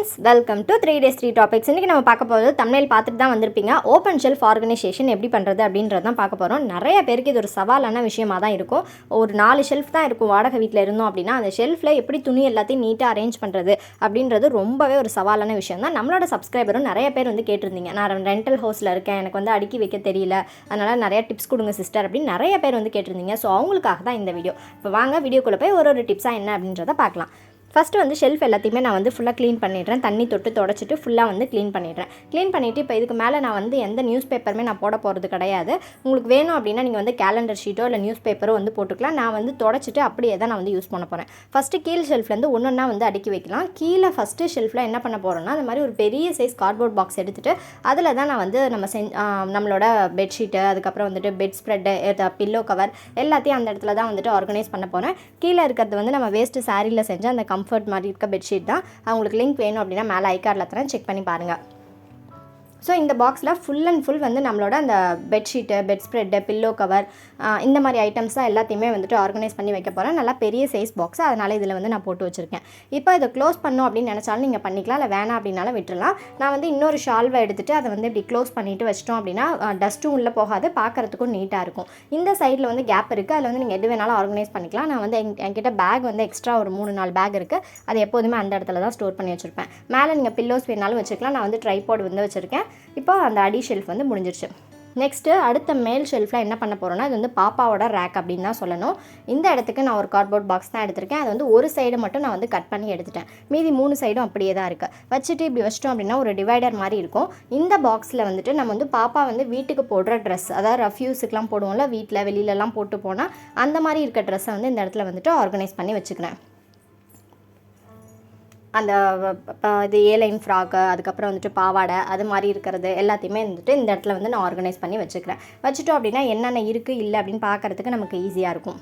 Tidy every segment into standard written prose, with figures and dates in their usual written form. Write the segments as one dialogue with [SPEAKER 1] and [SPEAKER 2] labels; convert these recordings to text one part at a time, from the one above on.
[SPEAKER 1] Friends, welcome to 3 days 3 topics. இன்றைக்கி நம்ம பார்க்க போகிறது தமிழில் பார்த்துட்டு தான் வந்திருப்பீங்க. ஓப்பன் ஷெல்ஃப் ஆர்கனைசேஷன் எப்படி பண்ணுறது அப்படின்றது தான் பார்க்க போகிறோம். நிறைய பேருக்கு இது ஒரு சவாலான விஷயமாக தான் இருக்கும். ஒரு 4 ஷெல்ஃப் தான் இருக்கும் வாடகை வீட்டில் இருந்தோம் அப்படின்னா, அந்த ஷெல்ஃபில் எப்படி துணி எல்லாத்தையும் நீட்டாக அரேஞ்ச் பண்ணுறது அப்படின்றது ரொம்பவே ஒரு சவாலான விஷயம் தான். நம்மளோட சப்ஸ்கிரைபரும் நிறைய பேர் வந்து கேட்டிருந்தீங்க, நான் ரெண்டல் ஹவுஸில் இருக்கேன், எனக்கு வந்து அடுக்கி வைக்க தெரியல, அதனால் நிறைய டிப்ஸ் கொடுங்க சிஸ்டர் அப்படின்னு நிறைய பேர் வந்து கேட்டிருந்தீங்க. ஸோ அவங்களுக்காக தான் இந்த வீடியோ. இப்போ வாங்க வீடியோக்குள்ளே போய் ஒரு டிப்ஸாக என்ன அப்படின்றத பார்க்கலாம். ஃபஸ்ட்டு வந்து ஷெல்ஃப் எல்லாத்தையுமே நான் வந்து ஃபுல்லாக க்ளீன் பண்ணிடுறேன். தண்ணி தொட்டு தொடச்சிட்டு ஃபுல்லாக வந்து க்ளீன் பண்ணிடுறேன். க்ளீன் பண்ணிவிட்டு இப்போ இதுக்கு மேலே நான் வந்து எந்த நியூஸ் பேப்பருமே நான் போட போகிறது கிடையாது. உங்களுக்கு வேணும் அப்படின்னா நீங்கள் வந்து கேலண்டர் ஷீட்டோ இல்லை நியூஸ் பேப்பரோ வந்து போட்டுக்கலாம். நான் வந்து தொடச்சிட்டு அப்படியே தான் நான் வந்து யூஸ் பண்ண போகிறேன். ஃபஸ்ட்டு கீழ் ஷெல்ஃப்லேருந்து ஒன்றா வந்து அடுக்கி வைக்கலாம். கீழே ஃபஸ்ட்டு ஷெல்ஃபில் என்ன பண்ண போகிறோன்னா, அந்த மாதிரி ஒரு பெரிய சைஸ் கார்ட்போர்ட் பாக்ஸ் எடுத்துகிட்டு அதில் தான் நான் வந்து நம்மளோட பெட்ஷீட்டு, அதுக்கப்புறம் வந்துட்டு பெட் ஸ்ப்ரெட்டு, பில்லோ கவர் எல்லாத்தையும் அந்த இடத்துல தான் வந்துட்டு ஆர்கனைஸ் பண்ண போகிறேன். கீழே இருக்கிறது வந்து நம்ம வேஸ்ட்டு சாரியில் செஞ்ச அந்த கம்ஃபர்ட் மாதிரி இருக்க பெட்ஷீட் தான். அவங்களுக்கு லிங்க் வேணும் அப்படின்னா மேலே ஐகார்டில் தரேன், செக் பண்ணி பாருங்கள். ஸோ இந்த பாக்ஸில் ஃபுல் அண்ட் ஃபுல் வந்து நம்மளோட அந்த bedsheet, bedspread, pillow cover இந்த மாதிரி ஐட்டம்ஸ் தான் எல்லாத்தையுமே வந்துட்டு ஆர்கனைஸ் பண்ணி வைக்க போகிறேன். நல்லா பெரிய சைஸ் பாக்ஸ், அதனால் இதில் வந்து நான் போட்டு வச்சுருக்கேன். இப்போ இதை க்ளோஸ் பண்ணோம் அப்படின்னு நினச்சாலும் நீங்கள் பண்ணிக்கலாம், இல்லை வேணாம் அப்படின்னாலும் விட்டுடலாம். நான் வந்து இன்னொரு ஷால்வை எடுத்துகிட்டு அதை வந்து இப்படி க்ளோஸ் பண்ணிவிட்டு வச்சிட்டோம் அப்படின்னா டஸ்ட்டும் உள்ளே போகாது, பார்க்குறதுக்கும் நீட்டாக இருக்கும். இந்த சைடில் வந்து கேப் இருக்குது, அதில் வந்து நீங்கள் எது வேணாலும் ஆர்கனைஸ் பண்ணிக்கலாம். நான் வந்து என்கிட்ட பேக் வந்து எக்ஸ்ட்ரா ஒரு 3-4 பேக் இருக்குது, அது எப்போதுமே அந்த இடத்துல தான் ஸ்டோர் பண்ணி வச்சுருப்பேன். மேலே நீங்கள் பில்லோஸ் வேணாலும் வச்சுக்கலாம். நான் வந்து ட்ரைபாட் வந்து வச்சுருக்கேன். இப்போ அந்த அடி ஷெல்ஃப் வந்து முடிஞ்சிருச்சு. நெக்ஸ்ட்டு அடுத்த மேல் ஷெல்ஃபில் என்ன பண்ண போகிறோன்னா, இது வந்து பாப்பாவோட ரேக் அப்படின்னு தான் சொல்லணும். இந்த இடத்துக்கு நான் ஒரு கார்ட்போர்ட் பாக்ஸ் தான் எடுத்திருக்கேன். அது வந்து ஒரு சைடு மட்டும் நான் வந்து கட் பண்ணி எடுத்துட்டேன். மீதி 3 சைடும் அப்படியே தான் இருக்குது. வச்சுட்டு இப்படி வச்சிட்டோம் அப்படின்னா ஒரு டிவைடர் மாதிரி இருக்கும். இந்த பாக்ஸில் வந்துட்டு நம்ம வந்து பாப்பா வந்து வீட்டுக்கு போடுற ட்ரெஸ், அதாவது ரஃப்யூஸுக்கெலாம் போடுவோம்ல, வீட்டில் வெளியிலலாம் போட்டு போனால் அந்த மாதிரி இருக்க ட்ரெஸ்ஸை வந்து இந்த இடத்துல வந்துட்டு ஆர்கனைஸ் பண்ணி வச்சுக்கிறேன். அந்த இது ஏலைன் ஃப்ராக்கு, அதுக்கப்புறம் வந்துட்டு பாவாடை, அது மாதிரி இருக்கிறது எல்லாத்தையுமே வந்துட்டு இந்த இடத்துல வந்து நான் ஆர்கனைஸ் பண்ணி வச்சுக்கிறேன். வச்சுட்டோம் அப்படின்னா என்னென்ன இருக்குது இல்லை அப்படின்னு பார்க்குறதுக்கு நமக்கு ஈஸியாக இருக்கும்.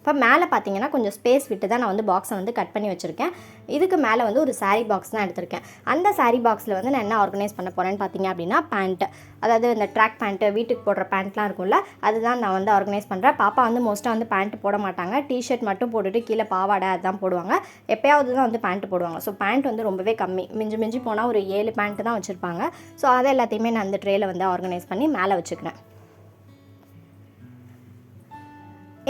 [SPEAKER 1] இப்போ மேலே பார்த்தீங்கன்னா கொஞ்சம் ஸ்பேஸ் விட்டு தான் நான் வந்து பாக்ஸை வந்து கட் பண்ணி வச்சுருக்கேன். இதுக்கு மேலே வந்து ஒரு சாரீ பாக்ஸ் தான் எடுத்திருக்கேன். அந்த சாரீ பாக்ஸில் வந்து நான் என்ன ஆர்கனைஸ் பண்ண போகிறேன்னு பார்த்தீங்க அப்படின்னா பேண்ட்டு, அதாவது இந்த ட்ராக் பேண்ட்டு, வீட்டுக்கு போடுற பேண்ட்லாம் இருக்கும்ல, அதுதான் நான் வந்து ஆர்கனைஸ் பண்ணுறேன். பாப்பா வந்து மோஸ்ட்டாக வந்து பேண்ட்டு போட மாட்டாங்க, டிஷர்ட் மட்டும் போட்டுட்டு கீழே பாவாடை அதுதான் போடுவாங்க. எப்போயாவது தான் வந்து பேண்ட்டு போடுவாங்க. ஸோ பேண்ட் வந்து ரொம்பவே கம்மி, மிஞ்சி போனால் ஒரு 7 பேண்ட்டு தான் வச்சுருப்பாங்க. ஸோ அதை எல்லாத்தையுமே நான் அந்த ட்ரேயில் வந்து ஆர்கனைஸ் பண்ணி மேலே வச்சுக்கிறேன்.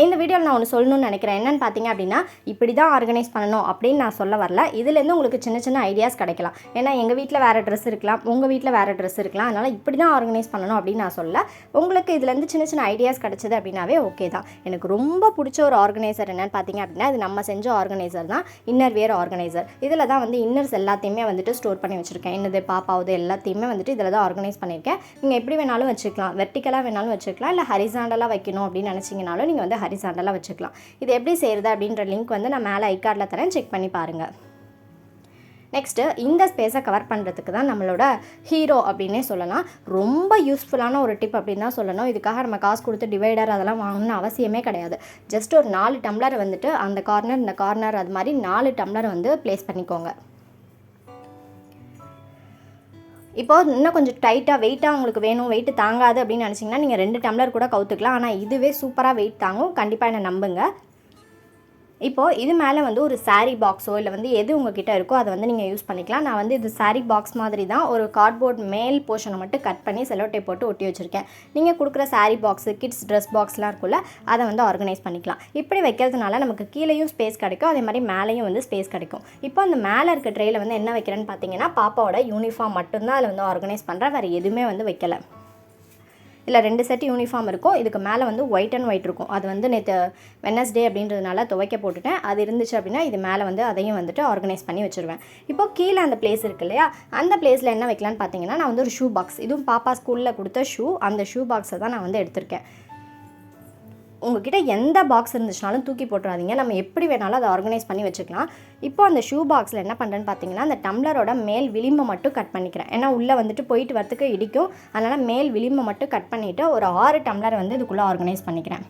[SPEAKER 1] இந்த வீடியோவில் நான் ஒன்று சொல்லணும்னு நினைக்கிறேன். என்னென்னு பார்த்தீங்க அப்படின்னா, இப்படி தான் ஆர்கனைஸ் பண்ணணும் அப்படின்னு நான் சொல்ல வரல. இதுலேருந்து உங்களுக்கு சின்ன சின்ன ஐடியாஸ் கிடைக்கலாம். ஏன்னா எங்கள் வீட்டில் வேறு ட்ரெஸ் இருக்கலாம், உங்கள் வீட்டில் வேறு ட்ரெஸ் இருக்கலாம். அதனால் இப்படி தான் ஆர்கனைஸ் பண்ணணும் அப்படின்னு நான் சொல்ல. உங்களுக்கு இதுலேருந்து சின்ன சின்ன ஐடியாஸ் கிடச்சிது அப்படின்னாவே ஓகே தான். எனக்கு ரொம்ப பிடிச்ச ஒரு ஆர்கனைசர் என்னென்னு பார்த்தீங்க அப்படின்னா, இது நம்ம செஞ்ச ஆர்கனைசர் தான், இன்னர் வேர் ஆர்கனைசர். இதில் தான் வந்து இன்னர்ஸ் எல்லாத்தையுமே வந்துட்டு ஸ்டோர் பண்ணி வச்சுருக்கேன். என்னது பாப்பாவது எல்லாத்தையுமே வந்துட்டு இதில் தான் ஆர்கனைஸ் பண்ணியிருக்கேன். நீங்கள் எப்படி வேணாலும் வச்சுக்கலாம், வெர்டிக்கலாக வேணாலும் வச்சுக்கலாம், இல்லை ஹரிசாண்டலாக வைக்கணும் அப்படின்னு நினச்சிங்கனாலும் நீங்கள் வந்து ஹரிசாண்டலாக வச்சுக்கலாம். இது எப்படி செய்கிறது அப்படின்ற லிங்க் வந்து நான் மேலே ஐகார்டில் தரேன், செக் பண்ணி பாருங்கள். நெக்ஸ்ட்டு இந்த ஸ்பேஸை கவர் பண்ணுறதுக்கு தான் நம்மளோட ஹீரோ அப்படின்னே சொல்லலாம். ரொம்ப யூஸ்ஃபுல்லான ஒரு டிப் அப்படின்னு தான் சொல்லணும். இதுக்காக நம்ம காசு கொடுத்து டிவைடர் அதெல்லாம் வாங்கணும்னு அவசியமே கிடையாது. ஜஸ்ட் ஒரு 4 டம்ளர் வந்துட்டு அந்த கார்னர் இந்த கார்னர் அது மாதிரி 4 டம்ளர் வந்து ப்ளேஸ் பண்ணிக்கோங்க. இப்போது இன்னும் கொஞ்சம் டைட்டாக வெயிட்டாக உங்களுக்கு வேணும், வெயிட் தாங்காது அப்படின்னு நினச்சிங்கன்னா நீங்கள் 2 டம்ளர் கூட கவுத்துக்கலாம். ஆனால் இதுவே சூப்பராக வெயிட் தாங்கும், கண்டிப்பாக என்னை நம்புங்க. இப்போது இது மேலே வந்து ஒரு சாரீ பாக்ஸோ இல்லை வந்து எது உங்ககிட்ட இருக்கோ அதை வந்து நீங்கள் யூஸ் பண்ணிக்கலாம். நான் வந்து இது சாரீ பாக்ஸ் மாதிரி தான் ஒரு கார்ட்போர்ட் மேல் போர்ஷனை மட்டும் கட் பண்ணி செல்லோ டேப் போட்டு ஒட்டி வச்சுருக்கேன். நீங்கள் கொடுக்குற சாரீ பாக்ஸு, கிட்ஸ் ட்ரெஸ் பாக்ஸ்லாம் இருக்குல்ல, அதை வந்து ஆர்கனைஸ் பண்ணிக்கலாம். இப்படி வைக்கிறதுனால நமக்கு கீழேயும் ஸ்பேஸ் கிடைக்கும், அதே மாதிரி மேலேயும் வந்து ஸ்பேஸ் கிடைக்கும். இப்போ அந்த மேலே இருக்க ட்ரேயில் வந்து என்ன வைக்கிறேன்னு பார்த்தீங்கன்னா, பாப்பாவோட யூனிஃபார்ம் மட்டும்தான் அதில் வந்து ஆர்கனைஸ் பண்ணுறேன், வேறு எதுவுமே வந்து வைக்கலை. இல்லை 2 செட் யூனிஃபார்ம் இருக்கும். இதுக்கு மேலே வந்து ஒயிட் அண்ட் ஒயிட் இருக்கும். அது வந்து நேற்று வெட்னஸ்டே அப்படின்றதுனால துவைக்க போட்டுட்டேன். அது இருந்துச்சு அப்படின்னா இது மேலே வந்து அதையும் வந்துட்டு ஆர்கனைஸ் பண்ணி வச்சுருவேன். இப்போ கீழே அந்த பிளேஸ் இருக்கு இல்லையா, அந்த பிளேஸில் என்ன வைக்கலான்னு பார்த்தீங்கன்னா, நான் வந்து ஒரு ஷூ பாக்ஸ், இதுவும் பாப்பா ஸ்கூலில் கொடுத்த ஷூ, அந்த ஷூ பாக்ஸை தான் நான் வந்து எடுத்திருக்கேன். உங்கள்கிட்ட எந்த பாக்ஸ் இருந்துச்சுனாலும் தூக்கி போட்டுறாதீங்க, நம்ம எப்படி வேணாலும் அதை ஆர்கனைஸ் பண்ணி வச்சுக்கலாம். இப்போ அந்த ஷூ பாக்ஸில் என்ன பண்ணுறேன்னு பார்த்தீங்கன்னா, அந்த டம்ளரோட மேல் விளிம்பை மட்டும் கட் பண்ணிக்கிறேன். ஏன்னா உள்ளே வந்துட்டு போயிட்டு வரத்துக்கு இடிக்கும், அதனால் மேல் விளிம்பை மட்டும் கட் பண்ணிவிட்டு ஒரு 6 டம்ளர் வந்து இதுக்குள்ளே ஆர்கனைஸ் பண்ணிக்கிறேன்.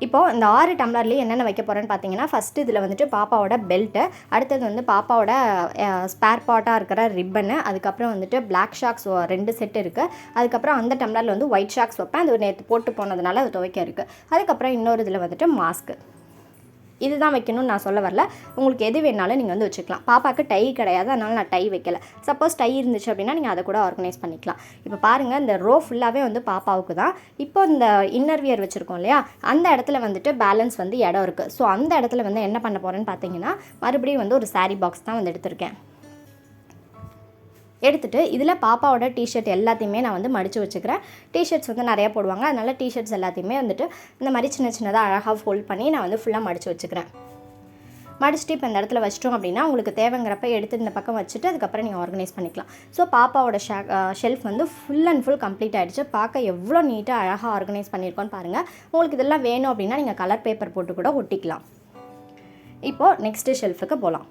[SPEAKER 1] இப்போது இந்த 6 டம்ளர்லேயே என்னென்ன வைக்க போகிறேன்னு பார்த்தீங்கன்னா, ஃபஸ்ட்டு இதில் வந்துட்டு பாப்பாவோட பெல்ட்டு, அடுத்தது வந்து பாப்பாவோட ஸ்பேர் பார்ட்டாக இருக்கிற ரிப்பனு, அதுக்கப்புறம் வந்துட்டு பிளாக் ஷாக்ஸ் 2 செட் இருக்குது. அதுக்கப்புறம் அந்த டம்ளரில் வந்து ஒயிட் ஷாக்ஸ் வைப்பேன், அது நேற்று போட்டு போனதுனால அது துவைக்க இருக்குது. அதுக்கப்புறம் இன்னொரு இதில் வந்துட்டு மாஸ்க்கு. இதுதான் வைக்கணும்னு நான் சொல்ல வரல, உங்களுக்கு எது வேணாலும் நீங்கள் வந்து வச்சுக்கலாம். பாப்பாவுக்கு டை கிடையாது, அதனால் நான் டை வைக்கல. சப்போஸ் டை இருந்துச்சு அப்படின்னா நீங்கள் அதை கூட ஆர்கனைஸ் பண்ணிக்கலாம். இப்போ பாருங்கள், இந்த ரோ ஃபுல்லாகவே வந்து பாப்பாவுக்கு தான். இப்போ இந்த இன்னர் வியர் வச்சுருக்கோம் இல்லையா, அந்த இடத்துல வந்துட்டு பேலன்ஸ் வந்து இடம் இருக்குது. ஸோ அந்த இடத்துல வந்து என்ன பண்ண போகிறேன்னு பார்த்தீங்கன்னா, மறுபடியும் வந்து ஒரு சாரீ பாக்ஸ் தான் வந்து எடுத்திருக்கேன். எடுத்துகிட்டு இதில் பாப்பாவோட டிஷர்ட் எல்லாத்தையுமே நான் வந்து மடித்து வச்சுக்கிறேன். டிஷர்ட்ஸ் வந்து நிறையா போடுவாங்க, அதனால் டிஷர்ட்ஸ் எல்லாத்தையுமே வந்துட்டு இந்த மாதிரி சின்ன சின்னதாக அழகாக ஃபோல்ட் பண்ணி நான் வந்து ஃபுல்லாக மடித்து வச்சுக்கிறேன். மடிச்சுட்டு இப்போ இந்த இடத்துல வச்சிட்டோம் அப்படின்னா உங்களுக்கு தேவைங்கிறப்ப எடுத்து இந்த பக்கம் வச்சுட்டு அதுக்கப்புறம் நீங்கள் ஆர்கனைஸ் பண்ணிக்கலாம். ஸோ பாப்பாவோட ஷெல்ஃப் வந்து ஃபுல் அண்ட் ஃபுல் கம்ப்ளீட் ஆகிடுச்சு. பார்க்க எவ்வளோ நீட்டாக அழகாக ஆர்கனைஸ் பண்ணியிருக்கோன்னு பாருங்கள். உங்களுக்கு இதெல்லாம் வேணும் அப்படின்னா நீங்கள் கலர் பேப்பர் போட்டு கூட ஒட்டிக்கலாம். இப்போது நெக்ஸ்ட்டு ஷெல்ஃபுக்கு போகலாம்.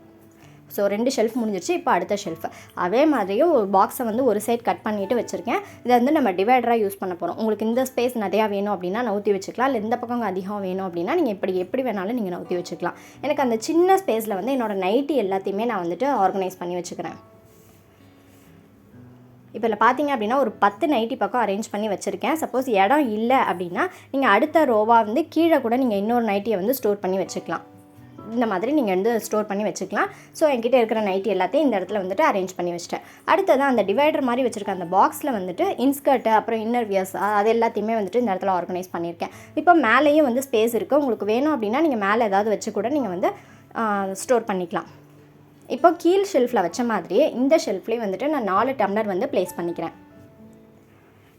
[SPEAKER 1] ஸோ 2 ஷெல்ஃப் முடிஞ்சிருச்சு. இப்போ அடுத்த ஷெல்ஃப் அதே மாதிரியும் ஒரு பாக்ஸை வந்து ஒரு சைட் கட் பண்ணிவிட்டு வச்சுருக்கேன். இதை வந்து நம்ம டிவைடராக யூஸ் பண்ண போகிறோம். உங்களுக்கு இந்த ஸ்பேஸ் நிறையா வேணும் அப்படின்னா நவுத்தி வச்சுக்கலாம், இல்லை இந்த பக்கம் அதிகம் வேணும் அப்படின்னா நீங்கள் எப்படி வேணாலும் நீங்கள் நவுத்தி வச்சுக்கலாம். எனக்கு அந்த சின்ன ஸ்பேஸில் வந்து என்னோடய நைட்டி எல்லாத்தையுமே நான் வந்துட்டு ஆர்கனைஸ் பண்ணி வச்சுக்கிறேன். இப்போ இதில் பார்த்தீங்க அப்படின்னா ஒரு 10 நைட்டி பக்கம் அரேஞ்ச் பண்ணி வச்சுருக்கேன். சப்போஸ் இடம் இல்லை அப்படின்னா நீங்கள் அடுத்த ரோவாக வந்து கீழே கூட நீங்கள் இன்னொரு நைட்டியை வந்து ஸ்டோர் பண்ணி வச்சுக்கலாம். இந்த மாதிரி நீங்கள் வந்து ஸ்டோர் பண்ணி வச்சுக்கலாம். ஸோ என்கிட்ட இருக்கிற நைட்டி எல்லாத்தையும் இந்த இடத்துல வந்துட்டு அரேஞ்ச் பண்ணி வச்சிட்டேன். அடுத்ததான் அந்த டிவைடர் மாதிரி வச்சுருக்க அந்த பாக்ஸில் வந்துட்டு இன்ஸ்கர்ட்டு அப்புறம் இன்னர் வியர்ஸ் அது எல்லாத்தையுமே வந்துட்டு இந்த இடத்துல ஆர்கனைஸ் பண்ணியிருக்கேன். இப்போ மேலேயும் வந்து ஸ்பேஸ் இருக்குது. உங்களுக்கு வேணும் அப்படின்னா நீங்கள் மேலே ஏதாவது வச்சு கூட நீங்கள் வந்து ஸ்டோர் பண்ணிக்கலாம். இப்போ கீழ் ஷெல்ஃபில் வச்ச மாதிரியே இந்த ஷெல்ஃப்லேயும் வந்துட்டு நான் 4 டம்ளர் வந்து ப்ளேஸ் பண்ணிக்கிறேன்.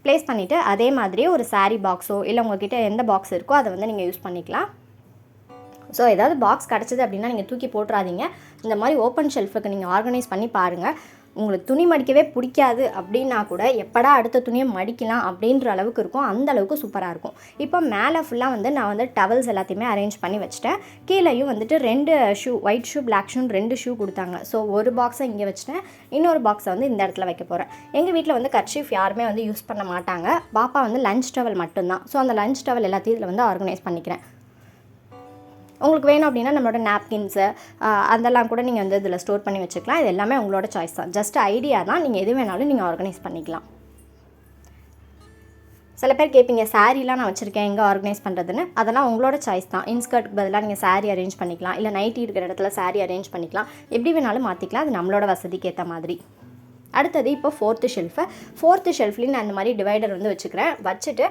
[SPEAKER 1] ப்ளேஸ் பண்ணிவிட்டு அதே மாதிரியே ஒரு சாரீ பாக்ஸோ இல்லை உங்கள்கிட்ட எந்த பாக்ஸ் இருக்கோ அதை வந்து நீங்கள் யூஸ் பண்ணிக்கலாம். ஸோ ஏதாவது பாக்ஸ் கிடச்சிது அப்படின்னா நீங்கள் தூக்கி போட்டுறாதீங்க. இந்த மாதிரி ஓப்பன் ஷெல்ஃபுக்கு நீங்கள் ஆர்கனைஸ் பண்ணி பாருங்கள். உங்களுக்கு துணி மடிக்கவே பிடிக்காது அப்படின்னா கூட எப்படா அடுத்த துணியை மடிக்கலாம் அப்படின்ற அளவுக்கு இருக்கும். அந்த அளவுக்கு சூப்பராக இருக்கும். இப்போ மேலே ஃபுல்லாக வந்து நான் வந்து டவல்ஸ் எல்லாத்தையுமே அரேஞ்ச் பண்ணி வச்சுட்டேன். கீழேயும் வந்துட்டு 2 ஷூ, ஒயிட் ஷூ பிளாக் ஷூன்னு 2 ஷூ கொடுத்தாங்க. ஸோ ஒரு பாக்ஸை இங்கே வச்சுட்டேன், இன்னொரு பாக்ஸை வந்து இந்த இடத்துல வைக்க போகிறேன். எங்கள் வீட்டில் வந்து கர்ச்சீஃப் யாருமே வந்து யூஸ் பண்ண மாட்டாங்க. பாப்பா வந்து லஞ்ச் டவல் மட்டும்தான். ஸோ அந்த லஞ்ச் டவல் எல்லாத்தையும் இதில் வந்து ஆர்கனைஸ் பண்ணிக்கிறேன். உங்களுக்கு வேணும் அப்படின்னா நம்மளோட நாப்கின்ஸு அதெல்லாம் கூட நீங்கள் வந்து இதில் ஸ்டோர் பண்ணி வச்சுக்கலாம். இது எல்லாமே உங்களோட சாய்ஸ் தான். ஜஸ்ட் ஐடியா தான், நீங்கள் எது வேணாலும் நீங்கள் ஆர்கனைஸ் பண்ணிக்கலாம். சில பேர் கேட்பீங்க சாரீலாம் நான் வச்சுருக்கேன் எங்கே ஆர்கனைஸ் பண்ணுறதுன்னு. அதெல்லாம் உங்களோட சாய்ஸ் தான். இன்ஸ்கர்ட்டுக்கு பதிலாக நீங்கள் சாரீ அரேஞ்ச் பண்ணிக்கலாம், இல்லை நைட்டி இருக்கிற இடத்துல சாரீ அரேஞ்ச் பண்ணிக்கலாம். எப்படி வேணாலும் மாற்றிக்கலாம். அது நம்மளோட வசதிக்கு ஏற்ற மாதிரி. அடுத்தது இப்போ 4th ஷெல்ஃபு. 4th ஷெல்ஃப்லேயும் நான் இந்த மாதிரி டிவைடர் வந்து வச்சுக்கிறேன். வச்சுட்டு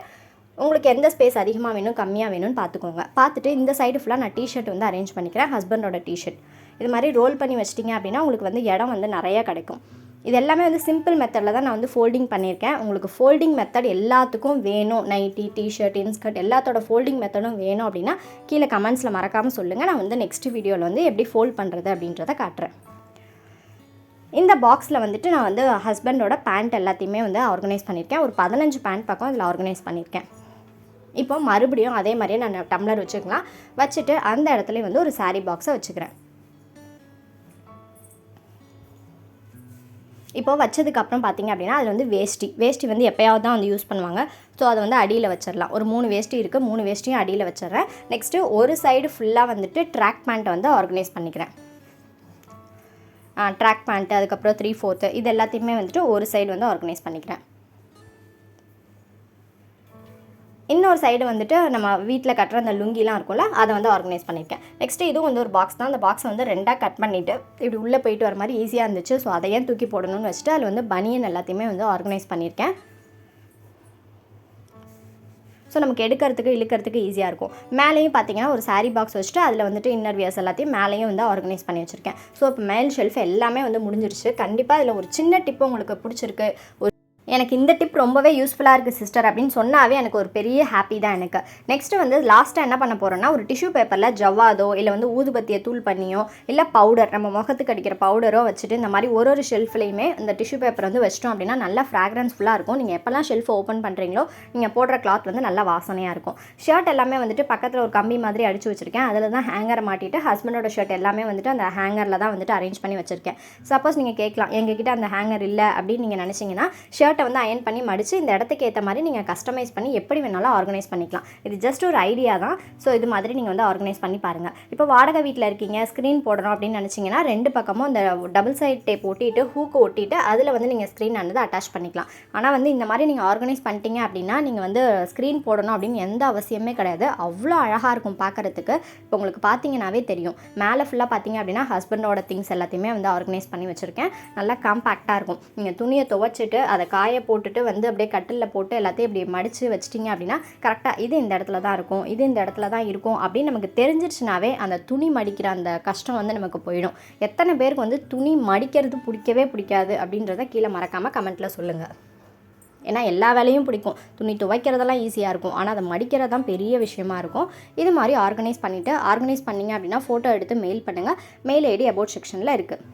[SPEAKER 1] உங்களுக்கு எந்த ஸ்பேஸ் அதிகமாக வேணும் கம்மியாக வேணும்னு பார்த்துக்கோங்க. பார்த்துட்டு இந்த சைடு ஃபுல்லாக நான் டிஷர்ட் வந்து அரேஞ்ச் பண்ணிக்கிறேன். ஹஸ்பண்டோட டிஷர்ட் இது மாதிரி ரோல் பண்ணி வச்சிட்டிங்க அப்படின்னா உங்களுக்கு வந்து இடம் வந்து நிறையா கிடைக்கும். இது எல்லாமே வந்து சிம்பிள் மெத்தடில் தான் நான் வந்து ஃபோல்டிங் பண்ணியிருக்கேன். உங்களுக்கு ஃபோல்டிங் மெத்தட் எல்லாத்துக்கும் வேணும், நைட்டி டிஷர்ட் இன்ஸ்கர்ட் எல்லாத்தோட ஃபோல்டிங் மெத்தடும் வேணும் அப்படின்னா கீழே கமெண்ட்ஸில் மறக்காமல் சொல்லுங்கள். நான் வந்து நெக்ஸ்ட் வீடியோவில் வந்து எப்படி ஃபோல்ட் பண்ணுறது அப்படின்றத காட்டுறேன். இந்த பாக்ஸில் வந்துட்டு நான் வந்து ஹஸ்பண்டோட பேண்ட் எல்லாத்தையுமே வந்து ஆர்கனைஸ் பண்ணியிருக்கேன். ஒரு 15 பேண்ட் பக்கம் இதில் ஆர்கனைஸ் பண்ணியிருக்கேன். இப்போ மறுபடியும் அதே மாதிரியே நான் டம்ளர் வச்சுக்கலாம். வச்சுட்டு அந்த இடத்துலையும் வந்து ஒரு சாரீ பாக்ஸை வச்சுக்கிறேன். இப்போது வச்சதுக்கப்புறம் பார்த்திங்க அப்படின்னா அதில் வந்து வேஷ்டி வந்து எப்போயாவது தான் வந்து யூஸ் பண்ணுவாங்க. ஸோ அதை வந்து அடியில் வச்சிடலாம். ஒரு 3 வேஷ்டி இருக்குது, 3 வேஷ்டியும் அடியில் வச்சிடுறேன். நெக்ஸ்ட்டு ஒரு சைடு ஃபுல்லாக வந்துட்டு ட்ராக் பேண்ட்டை வந்து ஆர்கனைஸ் பண்ணிக்கிறேன். ட்ராக் பேண்ட்டு அதுக்கப்புறம் 3/4 இது எல்லாத்தையுமே வந்துட்டு ஒரு சைடு வந்து ஆர்கனைஸ் பண்ணிக்கிறேன். இன்னொரு சைடு வந்துட்டு நம்ம வீட்டில் கட்டுற அந்த லுங்கிலாம் இருக்கும்ல அதை வந்து ஆர்கனைஸ் பண்ணியிருக்கேன். நெக்ஸ்ட்டு இதுவும் வந்து ஒரு பாக்ஸ் தான். அந்த பாக்ஸை வந்து 2ஆக கட் பண்ணிவிட்டு இப்படி உள்ளே போயிட்டு வர மாதிரி ஈஸியாக இருந்துச்சு. ஸோ அதை ஏன் தூக்கி போடணும்னு வச்சுட்டு அதில் வந்து பனியன் எல்லாத்தையுமே வந்து ஆர்கனைஸ் பண்ணியிருக்கேன். ஸோ நமக்கு எடுக்கிறதுக்கு இழுக்கிறதுக்கு ஈஸியாக இருக்கும். மேலேயும் பார்த்தீங்கன்னா ஒரு சாரீ பாக்ஸ் வச்சுட்டு அதில் வந்துட்டு இன்னர் வியர்ஸ் எல்லாத்தையும் மேலேயும் வந்து ஆர்கனைஸ் பண்ணி வச்சுருக்கேன். ஸோ இப்போ மேல் ஷெல்ஃப் எல்லாமே வந்து முடிஞ்சிருச்சு. கண்டிப்பாக இதில் ஒரு சின்ன டிப்பு உங்களுக்கு பிடிச்சிருக்கு, எனக்கு இந்த டிப் ரொம்பவே யூஸ்ஃபுல்லாக இருக்குது சிஸ்டர் அப்படின்னு சொன்னாவே எனக்கு ஒரு பெரிய ஹாப்பி தான் எனக்கு. நெக்ஸ்ட்டு வந்து லாஸ்ட்டாக என்ன பண்ண போகிறோன்னா ஒரு டிஷ்யூ பேப்பரில் ஜவ்வாதோ இல்லை வந்து ஊதுபத்தியை தூள் பண்ணியோ இல்லை பவுடர் நம்ம முகத்துக்கு அடிக்கிற பவுடரோ வச்சுட்டு இந்த மாதிரி ஒரு ஷெல்ஃப்லேயுமே இந்த டிஷ்யூ பேப்பர் வந்து வச்சிட்டோம் அப்படின்னா நல்லா ஃப்ராக்ரன்ஸ்ஃபுல்லாக இருக்கும். நீங்கள் எப்போல்லாம் ஷெல்ஃப் ஓப்பன் பண்ணுறீங்களோ நீங்கள் போடுற கிளாத் வந்து நல்லா வாசனையாக இருக்கும். ஷர்ட் எல்லாமே வந்துட்டு பக்கத்தில் ஒரு கம்பி மாதிரி அடித்து வச்சுருக்கேன். அதில் தான் ஹேங்கரை மாட்டிட்டு ஹஸ்பண்டோட ஷர்ட் எல்லாமே வந்துட்டு அந்த ஹேங்கரில் தான் வந்துட்டு அரேஞ்ச் பண்ணி வச்சுருக்கேன். சப்போஸ் நீங்கள் கேட்கலாம் எங்ககிட்ட அந்த ஹேங்கர் இல்லை அப்படின்னு நீங்கள் நினச்சிங்கன்னா ஷர்ட்டை வந்து அயன் பண்ணி மடித்து இந்த இடத்துக்கு ஏற்ற மாதிரி நீங்கள் கஸ்டமைஸ் பண்ணி எப்படி வேணாலும் ஆர்கனைஸ் பண்ணிக்கலாம். இது ஜஸ்ட் ஒரு ஐடியா தான். ஸோ இது மாதிரி நீங்கள் வந்து ஆர்கனைஸ் பண்ணி பாருங்கள். இப்போ வாடகை வீட்டில் இருக்கீங்க, ஸ்க்ரீன் போடணும் அப்படின்னு நினச்சிங்கன்னா 2 பக்கமும் இந்த டபுள் சைட் டேப் ஒட்டிட்டு ஹூக்கு ஒட்டிட்டு அதில் வந்து நீங்கள் ஸ்க்ரீன் ஆனது அட்டாச் பண்ணிக்கலாம். ஆனால் வந்து இந்த மாதிரி நீங்கள் ஆர்கனைஸ் பண்ணிட்டீங்க அப்படின்னா நீங்கள் வந்து ஸ்க்ரீன் போடணும் அப்படின்னு எந்த அவசியமே கிடையாது. அவ்வளோ அழகாக இருக்கும் பார்க்குறதுக்கு. இப்போ உங்களுக்கு பார்த்தீங்கன்னாவே தெரியும். மேலே ஃபுல்லாக பார்த்தீங்க அப்படின்னா ஹஸ்பண்டோட திங்ஸ் எல்லாத்தையுமே வந்து ஆர்கனைஸ் பண்ணி வச்சுருக்கேன். நல்லா காம்பேக்டாக இருக்கும். நீங்கள் துணியை துவைச்சிட்டு அதை காய போட்டுட்டு வந்து அப்படியே கட்டிலில் போட்டு எல்லாத்தையும் இப்படி மடித்து வச்சிட்டிங்க அப்படின்னா கரெக்டாக இது இந்த இடத்துல தான் இருக்கும், இது இந்த இடத்துல தான் இருக்கும் அப்படின்னு நமக்கு தெரிஞ்சிருச்சுனாவே அந்த துணி மடிக்கிற அந்த கஷ்டம் வந்து நமக்கு போயிடும். எத்தனை பேருக்கு வந்து துணி மடிக்கிறது பிடிக்கவே பிடிக்காது அப்படின்றத கீழே மறக்காமல் கமெண்ட்டில் சொல்லுங்கள். ஏன்னா எல்லா வேலையும் பிடிக்கும். துணி துவைக்கிறதெல்லாம் ஈஸியாக இருக்கும், ஆனால் அதை மடிக்கிறது தான் பெரிய விஷயமா இருக்கும். இது மாதிரி ஆர்கனைஸ் பண்ணிங்க அப்படின்னா ஃபோட்டோ எடுத்து மெயில் பண்ணுங்கள். மெயில் ஐடி அபவுட் செக்ஷனில் இருக்குது.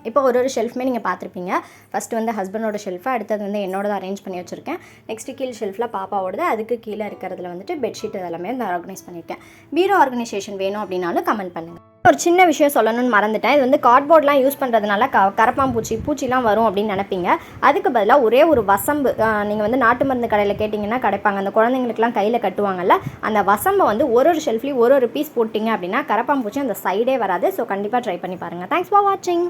[SPEAKER 1] இப்போ ஒரு ஷெல்ஃப்மே நீங்கள் பார்த்துருப்பீங்க. ஃபஸ்ட்டு வந்து ஹஸ்பண்டோட ஷெல்ஃபு, அடுத்தது வந்து என்னோட அரேஞ்ச் பண்ணி வச்சுருக்கேன். நெக்ஸ்ட்டு கீழ் ஷெல்ஃபில் பாப்பாவோடது, அதுக்கு கீழே இருக்கிறதுல வந்துட்டு பெட்ஷீட் இதெல்லாமே நான் ஆர்கனைஸ் பண்ணியிருக்கேன். பீரோ ஆர்கனைசேஷன் வேணும் அப்படின்னாலும் கமெண்ட் பண்ணுங்கள். ஒரு சின்ன விஷயம் சொல்லணும்னு மறந்துட்டேன். இது வந்து கார்ட்போர்ட்லாம் யூஸ் பண்ணுறதுனால பூச்சிலாம் வரும் அப்படின்னு நினைப்பீங்க. அதுக்கு பதிலாக ஒரே ஒரு வசம்பு, நீங்கள் வந்து நாட்டு மருந்து கடையில் கேட்டிங்கன்னா கிடைப்பாங்க. அந்த குழந்தைங்களுக்குலாம் கையில் கட்டுவாங்கல்ல, அந்த வசம்பை வந்து ஒரு ஷெல்ஃப்லேயும் ஒரு பீஸ் போட்டிங்க அப்படின்னா கரப்பாம்பூச்சி அந்த சைடே வராது. ஸோ கண்டிப்பாக ட்ரை பண்ணி பாருங்கள். தேங்க்ஸ் ஃபார் வாட்சிங்.